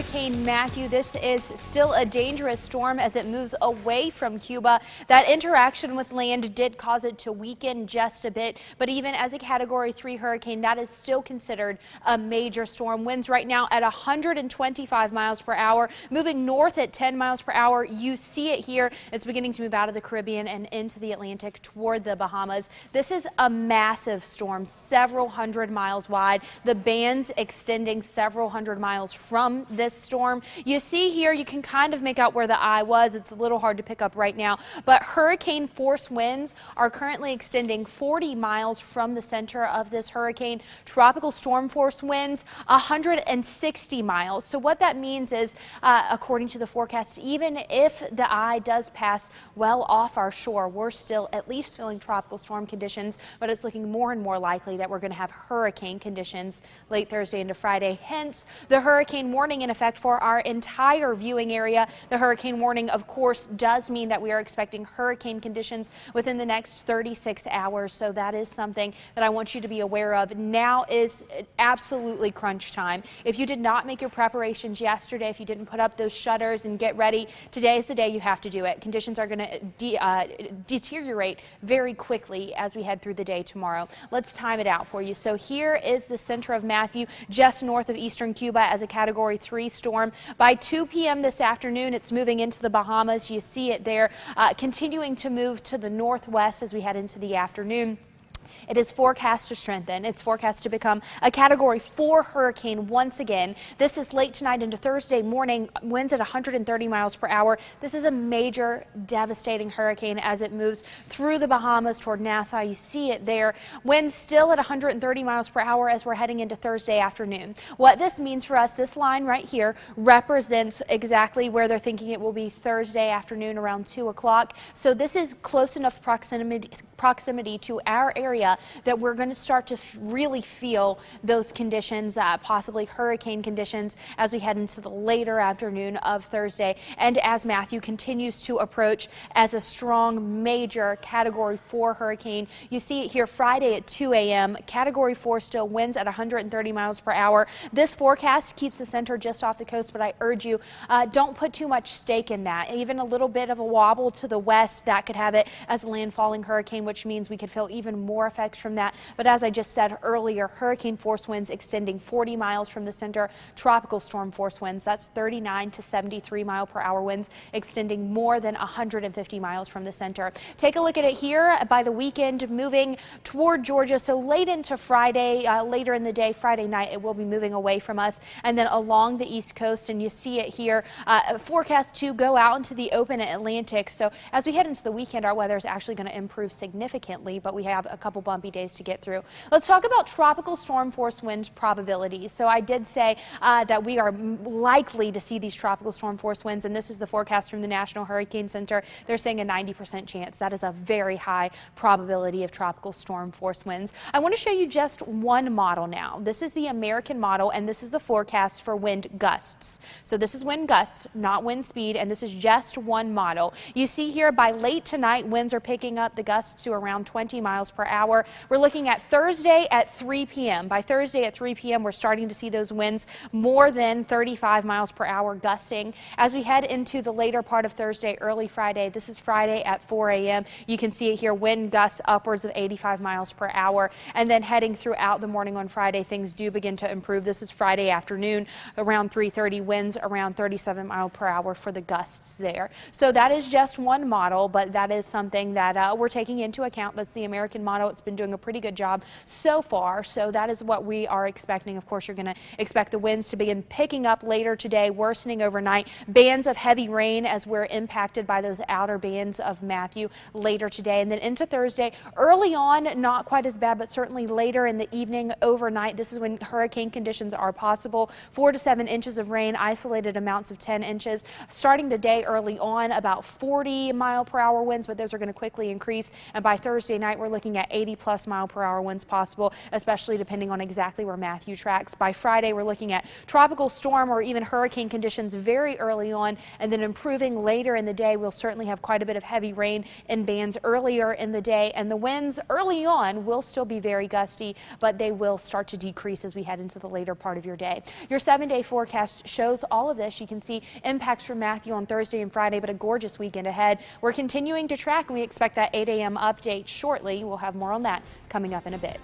Hurricane Matthew. This is still a dangerous storm as it moves away from Cuba. That interaction with land did cause it to weaken just a bit, but even as a Category 3 hurricane, that is still considered a major storm. Winds right now at 125 miles per hour, moving north at 10 miles per hour. You see it here. It's beginning to move out of the Caribbean and into the Atlantic toward the Bahamas. This is a massive storm, several hundred miles wide. The bands extending several hundred miles from this storm. You see here, you can kind of make out where the eye was. It's a little hard to pick up right now, but hurricane force winds are currently extending 40 miles from the center of this hurricane. Tropical storm force winds 160 miles. So what that means is, according to the forecast, even if the eye does pass well off our shore, we're still at least feeling tropical storm conditions, but it's looking more and more likely that we're going to have hurricane conditions late Thursday into Friday. Hence, the hurricane warning in effect for our entire viewing area. The hurricane warning, of course, does mean that we are expecting hurricane conditions within the next 36 hours. So that is something that I want you to be aware of. Now is absolutely crunch time. If you did not make your preparations yesterday, if you didn't put up those shutters and get ready, today is the day you have to do it. Conditions are going to deteriorate very quickly as we head through the day tomorrow. Let's time it out for you. So here is the center of Matthew, just north of eastern Cuba as a Category 3 storm. By 2 p.m. this afternoon, it's moving into the Bahamas. You see it there, continuing to move to the northwest as we head into the afternoon. It is forecast to strengthen. It's forecast to become a Category 4 hurricane once again. This is late tonight into Thursday morning, winds at 130 miles per hour. This is a major, devastating hurricane as it moves through the Bahamas toward Nassau. You see it there. Winds still at 130 miles per hour as we're heading into Thursday afternoon. What this means for us, this line right here represents exactly where they're thinking it will be Thursday afternoon around 2 o'clock. So this is close enough proximity to our area that we're going to start to really feel those conditions, possibly hurricane conditions, as we head into the later afternoon of Thursday. And as Matthew continues to approach as a strong, major Category 4 hurricane, you see it here Friday at 2 a.m. Category 4 still, winds at 130 miles per hour. This forecast keeps the center just off the coast, but I urge you, don't put too much stake in that. Even a little bit of a wobble to the west, that could have it as a landfalling hurricane, which means we could feel even more effects from that. But as I just said earlier, hurricane force winds extending 40 miles from the center. Tropical storm force winds, that's 39 to 73 mile per hour winds, extending more than 150 miles from the center. Take a look at it here. By the weekend, moving toward Georgia. So late into Friday, later in the day, Friday night, it will be moving away from us and then along the East Coast. And you see it here, forecast to go out into the open Atlantic. So as we head into the weekend, our weather is actually going to improve significantly, but we have a couple bumpy days to get through. Let's talk about tropical storm force wind probabilities. So I did say that we are likely to see these tropical storm force winds, and this is the forecast from the National Hurricane Center. They're saying a 90% chance. That is a very high probability of tropical storm force winds. I want to show you just one model now. This is the American model, and this is the forecast for wind gusts. So this is wind gusts, not wind speed, and this is just one model. You see here by late tonight, winds are picking up the gusts to around 20 miles per hour. We're looking at Thursday at 3 p.m. By Thursday at 3 p.m., we're starting to see those winds more than 35 miles per hour gusting. As we head into the later part of Thursday, early Friday, this is Friday at 4 a.m. You can see it here, wind gusts upwards of 85 miles per hour. And then heading throughout the morning on Friday, things do begin to improve. This is Friday afternoon, around 3:30, winds around 37 miles per hour for the gusts there. So that is just one model, but that is something that we're taking into account. That's the American model. It's been doing a pretty good job so far. So that is what we are expecting. Of course, you're going to expect the winds to begin picking up later today, worsening overnight. Bands of heavy rain as we're impacted by those outer bands of Matthew later today. And then into Thursday, early on, not quite as bad, but certainly later in the evening, overnight, this is when hurricane conditions are possible. 4 to 7 inches of rain, isolated amounts of 10 inches. Starting the day early on, about 40 mile per hour winds, but those are going to quickly increase. And by Thursday night, we're looking at 80 80+ mile-per-hour winds possible, especially depending on exactly where Matthew tracks. By Friday, we're looking at tropical storm or even hurricane conditions very early on, and then improving later in the day. We'll certainly have quite a bit of heavy rain in bands earlier in the day, and the winds early on will still be very gusty, but they will start to decrease as we head into the later part of your day. Your 7-day forecast shows all of this. You can see impacts from Matthew on Thursday and Friday, but a gorgeous weekend ahead. We're continuing to track, and we expect that 8 a.m. update shortly. We'll have more on that coming up in a bit.